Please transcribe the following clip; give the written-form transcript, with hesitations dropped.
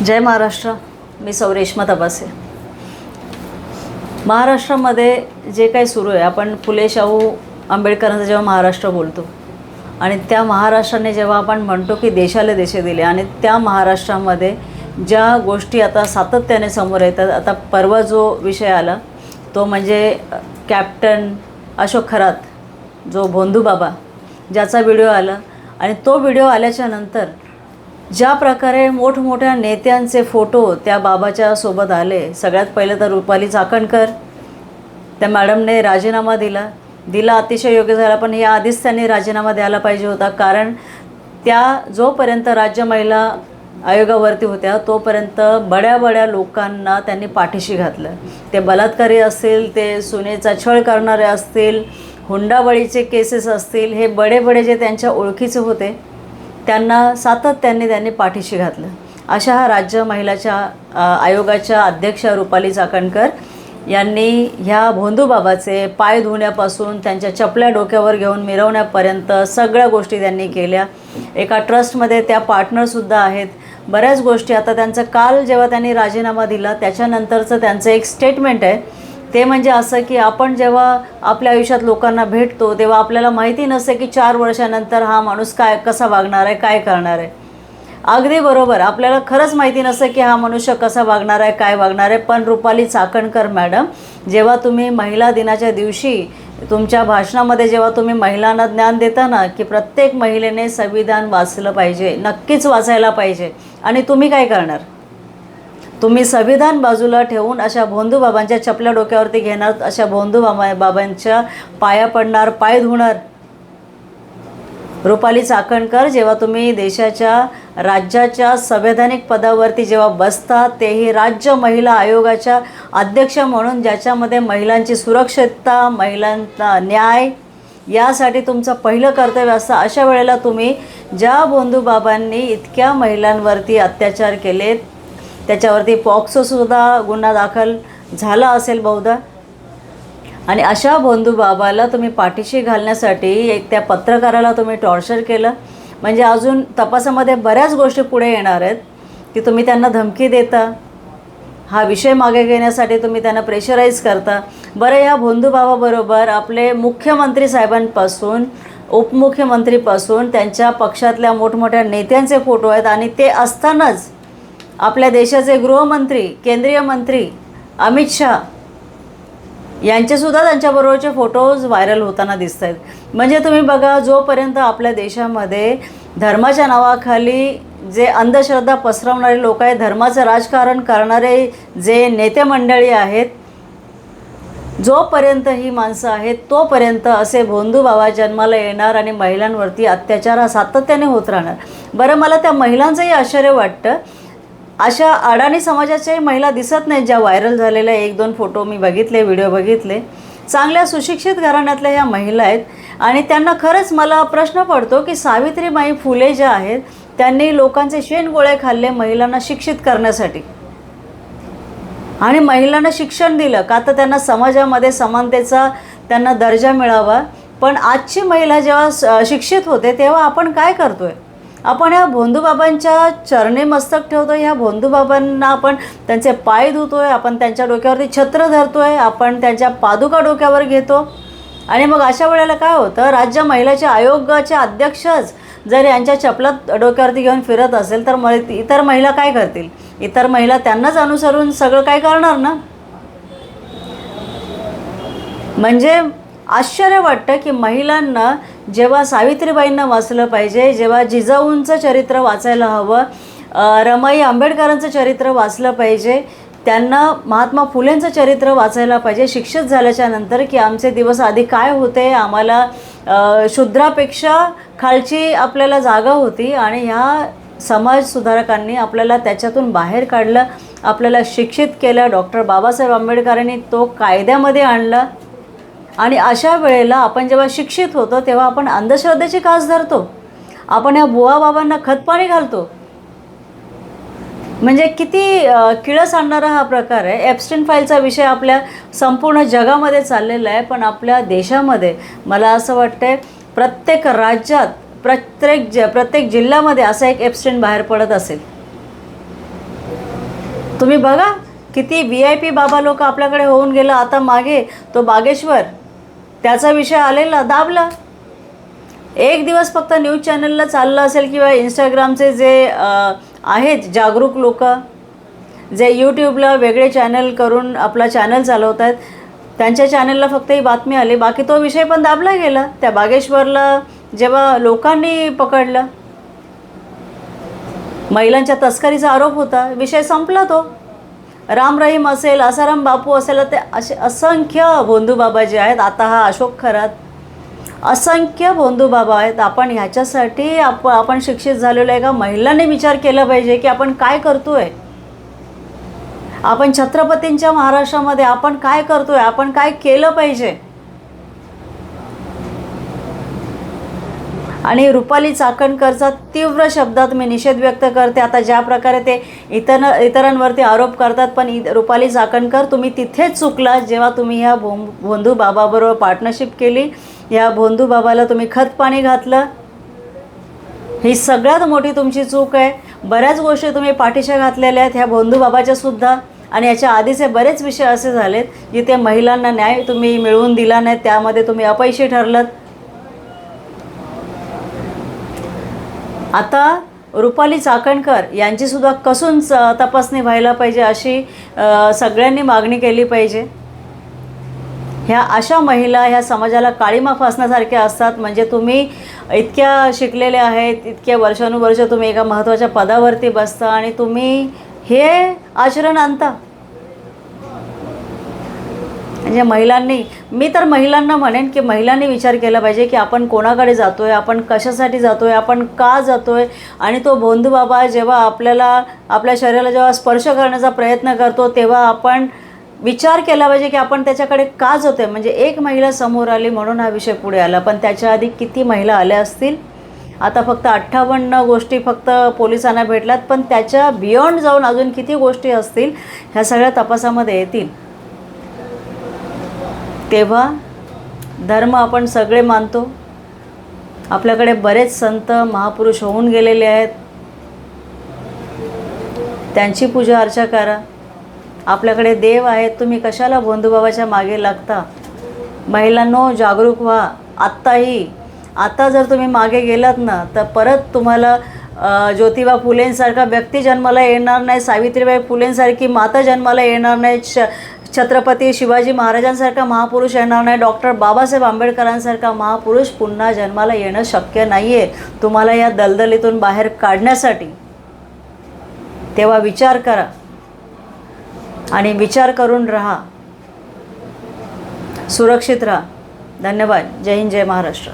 जय महाराष्ट्र. मी रेश्मा तपासे. महाराष्ट्रामध्ये जे काही सुरू आहे, आपण फुले शाहू आंबेडकरांचा जेव्हा महाराष्ट्र बोलतो आणि त्या महाराष्ट्राने जेव्हा आपण म्हणतो की देशाला देश दिले आणि त्या महाराष्ट्रामध्ये ज्या गोष्टी आता सातत्याने समोर येतात. आता परवा जो विषय आला तो म्हणजे कॅप्टन अशोक खरात, जो भोंदू बाबा, ज्याचा व्हिडिओ आला आणि तो व्हिडिओ आल्याच्या नंतर ज्या प्रकारे मोठमोठ्या नेत्यांचे फोटो त्या बाबाच्या सोबत आले. सगळ्यात पहिले तर रुपाली चाकणकर, त्या मॅडमने राजीनामा दिला अतिशय योग्य झाला, पण या आधीच त्यांनी राजीनामा द्यायला पाहिजे होता. कारण त्या जोपर्यंत राज्य महिला आयोगावरती होत्या तोपर्यंत बड्या लोकांना त्यांनी पाठीशी घातलं. ते बलात्कारी असतील, ते सुनेचा छळ करणारे असतील, हुंडाबळीचे केसेस असतील, हे बडे जे त्यांच्या ओळखीचे होते त्यांना सातत्याने त्यांनी पाठीशी घातलं. अशा हा राज्य महिलाच्या आयोगाच्या अध्यक्षा रुपाली चाकणकर यांनी ह्या भोंदू बाबाचे पाय धुण्यापासून त्यांच्या चपल्या डोक्यावर घेऊन मिरवण्यापर्यंत सगळ्या गोष्टी त्यांनी केल्या. एका ट्रस्टमध्ये त्या पार्टनरसुद्धा आहेत. बऱ्याच गोष्टी आता त्यांचं काल जेव्हा त्यांनी राजीनामा दिला त्याच्यानंतरचं त्यांचं एक स्टेटमेंट आहे, ते म्हणजे असं की आपण जेव्हा आपल्या आयुष्यात लोकांना भेटतो तेव्हा आपल्याला माहिती नसते की 4 वर्षानंतर हा माणूस कसा वागणार आहे, काय करणार आहे. अगदी बरोबर, आपल्याला खरंच माहिती नसतं की हा मनुष्य कसा वागणार आहे, काय वागणार आहे. पण रुपाली चाकणकर मॅडम, जेव्हा तुम्ही महिला दिनाच्या दिवशी तुमच्या भाषणामध्ये जेव्हा तुम्ही महिलांना ज्ञान देता ना की प्रत्येक महिलेने संविधान वाचलं पाहिजे, नक्कीच वाचायला पाहिजे, आणि तुम्ही काय करणार? तुम्ही संविधान बाजूला ठेवून अशा भोंदू बाबांच्या चपल्या डोक्यावरती घेणार, अशा भोंदू बाबांच्या पाया पडणार, पाय धुणार. रुपाली चाकणकर, जेव्हा तुम्ही देशाच्या राज्याच्या संवैधानिक पदावरती जेव्हा बसता, तेही राज्य महिला आयोगाच्या अध्यक्ष म्हणून, ज्याच्यामध्ये महिलांची सुरक्षितता, महिलांना न्याय यासाठी तुमचं पहिलं कर्तव्य असतं. अशा वेळेला तुम्ही ज्या भोंदू बाबांनी इतक्या महिलांवरती अत्याचार केलेत, त्याच्यावरती पॉक्सोसुद्धा गुन्हा दाखल झाला असेल बहुधा, आणि अशा भोंदू बाबाला तुम्ही पाठीशी घालण्यासाठी एक त्या पत्रकाराला तुम्ही टॉर्चर केलं. म्हणजे अजून तपासामध्ये बऱ्याच गोष्टी पुढे येणार आहेत की तुम्ही त्यांना धमकी देता, हा विषय मागे घेण्यासाठी तुम्ही त्यांना प्रेशराईज करता. बरं, या भोंदू बाबाबरोबर आपले मुख्यमंत्री साहेबांपासून उपमुख्यमंत्रीपासून त्यांच्या पक्षातल्या मोठमोठ्या नेत्यांचे फोटो आहेत, आणि ते असतानाच आपल्या देशाचे गृहमंत्री, केंद्रीय मंत्री अमित शहा यांचेसुद्धा त्यांच्याबरोबरचे फोटोज व्हायरल होताना दिसत आहेत. म्हणजे तुम्ही बघा, जोपर्यंत आपल्या देशामध्ये धर्माच्या नावाखाली जे अंधश्रद्धा पसरवणारे लोक आहेत, धर्माचं राजकारण करणारे जे नेते मंडळी आहेत, जोपर्यंत ही माणसं आहेत तोपर्यंत असे भोंदू बाबा जन्माला येणार आणि महिलांवरती अत्याचार हा सातत्याने होत राहणार. बरं, मला त्या महिलांचंही आश्चर्य वाटतं. अशा अडाणी समाजाच्याही महिला दिसत नाहीत ज्या व्हायरल झालेल्या 1-2 फोटो मी बघितले, व्हिडिओ बघितले. चांगल्या सुशिक्षित घराण्यातल्या ह्या महिला आहेत, आणि त्यांना खरंच मला प्रश्न पडतो की सावित्रीबाई फुले ज्या आहेत त्यांनी लोकांचे शेणगोळे खाल्ले महिलांना शिक्षित करण्यासाठी, आणि महिलांना शिक्षण दिलं का तर त्यांना समाजामध्ये समानतेचा त्यांना दर्जा मिळावा. पण आजची महिला जेव्हा शिक्षित होते तेव्हा आपण काय करतोय? आपण ह्या भोंदू बाबांच्या चरणी मस्तक ठेवतो, ह्या भोंदू बाबांना आपण त्यांचे पाय धुतोय, आपण त्यांच्या डोक्यावरती छत्र धरतोय, आपण त्यांच्या पादुका डोक्यावर घेतो. आणि मग अशा वेळेला काय होतं, राज्य महिलाच्या आयोगाच्या अध्यक्षच जर यांच्या चपलात डोक्यावरती घेऊन फिरत असेल तर इतर महिला काय करतील? इतर महिला त्यांनाच अनुसरून सगळं काय करणार ना. म्हणजे आश्चर्य वाटतं की महिलांना जेव्हा सावित्रीबाईंना वाचलं पाहिजे, जेव्हा जिजाऊंचं चरित्र वाचायला हवं, रमाई आंबेडकरांचं चरित्र वाचलं पाहिजे, त्यांना महात्मा फुलेंचं चरित्र वाचायला पाहिजे शिक्षित झाल्याच्या नंतर, की आमचे दिवस आधी काय होते, आम्हाला शूद्रापेक्षा खालची आपल्याला जागा होती, आणि ह्या समाज सुधारकांनी आपल्याला त्याच्यातून बाहेर काढलं, आपल्याला शिक्षित केलं. डॉक्टर बाबासाहेब आंबेडकरांनी तो कायद्यामध्ये आणला. आणि अशा वेळेला आपण जेव्हा शिक्षित होतो तेव्हा आपण अंधश्रद्धेची कास धरतो, आपण ह्या बुवा बाबांना खतपाणी घालतो. म्हणजे किती किळस आणणारा हा प्रकार आहे. एप्स्टीन फाईलचा विषय आपल्या संपूर्ण जगामध्ये चाललेला आहे, पण आपल्या देशामध्ये मला असं वाटतं प्रत्येक राज्यात प्रत्येक जिल्ह्यामध्ये असा एक एप्स्टीन बाहेर पडत असेल. तुम्ही बघा किती VIP बाबा लोक आपल्याकडे होऊन गेलं. आता मागे तो बागेश्वर, त्याचा विषय आलेला, दाबला. एक दिवस फक्त न्यूज चॅनलला चाललं असेल किंवा इंस्टाग्रामचे जे आहेत जागरूक लोक, जे यूट्यूबला वेगळे चॅनल करून आपला चॅनल चालवत आहेत, त्यांच्या चॅनलला फक्त ही बातमी आली, बाकी तो विषय पण दाबला गेला. त्या बागेश्वरला जेव्हा लोकांनी पकडलं, महिलांच्या तस्करीचा आरोप होता, विषय संपला. तो राम रहीम असेल, आसाराम बापू असेल, ते असे असंख्य भोंदूबाबा जे आहेत, आता हा अशोक खरात, असंख्य भोंदूबाबा आहेत. आपण ह्याच्यासाठी आपण शिक्षित झालेलो आहे का? महिलांनी विचार केला पाहिजे की आपण काय करतोय. आपण छत्रपतींच्या महाराष्ट्रामध्ये आपण काय करतोय, आपण काय केलं पाहिजे. आणि रुपाली चाकणकरचा तीव्र शब्दात मी निषेध व्यक्त करते. आता ज्या प्रकारे ते इतरांवरती आरोप करतात, पण रुपाली चाकणकर तुम्ही तिथेच चुकला जेव्हा तुम्ही ह्या भोंदू बाबाबरोबर पार्टनरशिप केली. ह्या भोंदू बाबाला तुम्ही खतपाणी घातलं. ही सगळ्यात मोठी तुमची चूक आहे. बऱ्याच गोष्टी तुम्ही पाठीशी घातलेल्या आहेत ह्या भोंदू बाबाच्या सुद्धा. आणि याच्या आधीचे बरेच विषय असे झालेत जिथे महिलांना न्याय तुम्ही मिळवून दिला नाही, त्यामध्ये तुम्ही अपयशी ठरलात. आता रुपाली चाकणकर यांचीसुद्धा कसून तपासणी व्हायला पाहिजे, अशी सगळ्यांनी मागणी केली पाहिजे. ह्या अशा महिला ह्या समाजाला काळीमा फासण्यासारख्या असतात. म्हणजे तुम्ही इतक्या शिकलेल्या आहेत, इतक्या वर्षानुवर्ष तुम्ही एका महत्त्वाच्या पदावरती बसता आणि तुम्ही हे आचरण आणता. म्हणजे मी तर महिलांना म्हणेन की महिलांनी विचार केला पाहिजे की आपण कोणाकडे जातो आहे, आपण कशासाठी जातो आहे, आपण का जातो आहे. आणि तो भोंदू बाबा जेव्हा आपल्या शरीराला जेव्हा स्पर्श करण्याचा प्रयत्न करतो, तेव्हा आपण विचार केला पाहिजे की आपण त्याच्याकडे का जातो आहे. म्हणजे एक महिला समोर आली म्हणून हा विषय पुढे आला, पण त्याच्या आधी किती महिला आल्या असतील. आता फक्त 58 गोष्टी फक्त पोलिसांना भेटल्यात, पण त्याच्या बियॉन्ड जाऊन अजून किती गोष्टी असतील ह्या सगळ्या तपासामध्ये येतील. तेव्हा धर्म आपण सगळे मानतो. आपल्याकडे बरेच संत महापुरुष होऊन गेलेले आहेत, त्यांची पूजा अर्चा करा. आपल्याकडे देव आहेत. तुम्ही कशाला भोंदूबाबाच्या मागे लागता. महिलांनो, जागरूक व्हा. आता जर तुम्ही मागे गेलात ना, तर परत तुम्हाला ज्योतिबा फुलेंसारखा व्यक्ती जन्माला येणार नाही, सावित्रीबाई फुलेंसारखी माता जन्माला येणार नाही, छत्रपती शिवाजी महाराजांसारखा महापुरुष येणार नाही, डॉक्टर बाबासाहेब आंबेडकरांसारखा महापुरुष पुन्हा जन्माला येणं शक्य नाही आहे तुम्हाला या दलदलीतून बाहेर काढण्यासाठी. तेव्हा विचार करा आणि विचार करून राहा. सुरक्षित राहा. धन्यवाद. जय हिंद, जय महाराष्ट्र.